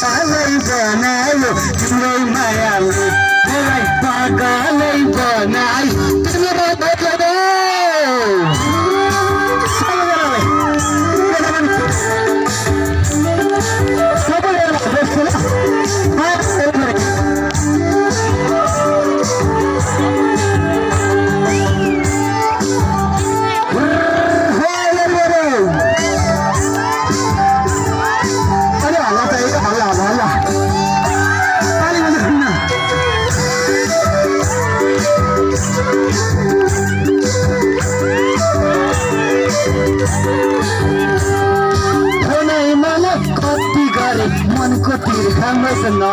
पागलै बनायो तिम्रो मायाले मलाई पागलै बनायो तिम्रो बदले मनको तिर्खा मेट्न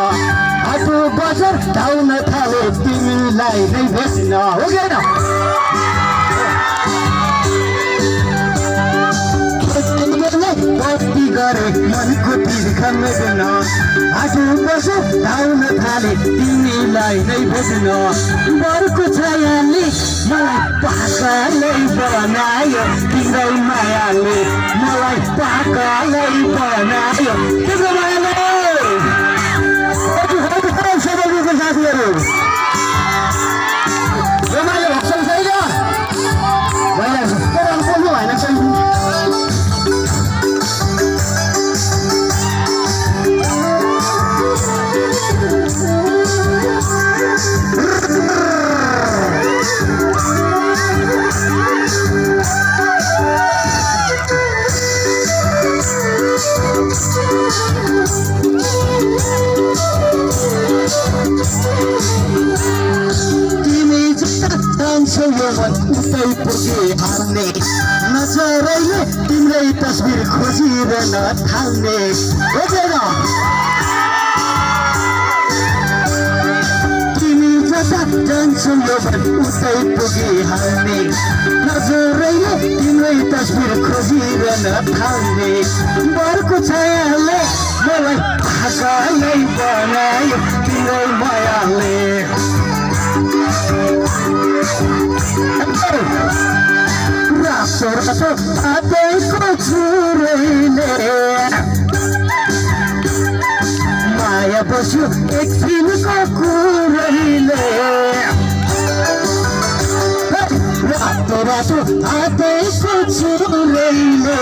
आटो बजार धाउन थाले तिमीलाई नै भेट्न हो कि कति गरे मनको तिर्खा मेट्न आटो बजार धाउन थाले तिमीलाई नै भेट्न बरको छायाले मलाई पागलै बनायो तिम्रो मायाले मलाई पागलै बनायो तिम्रो मायाले साथीहरू रमाइलो भक्सन छैन बोल्नु भएन उतै पुगे हाल्ने नजरैले तिम्रै तस्बिर खोजिरहन थाल्ने बुझेन तिमी जता जान्छौ यो भन उतै पुगे हाल्ने नजरैले तिम्रै तस्बिर खोजिरहन थाल्ने बरको छायाले मलाई पागलै बनायो तिम्रो मायाले रातो रातो आँदैको छुरैले माया बस्यो एकछिनको कुरैले रातो रातो आँदैको छुरैले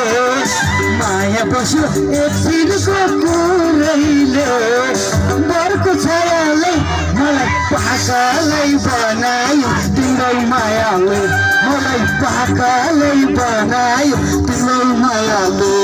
माया बस्यो एकछिनको कुरैले बरको छायाले मलाई पागलै बनायो तिम्रो मायाले मलाई पागलै बनायो तिम्रो मायाले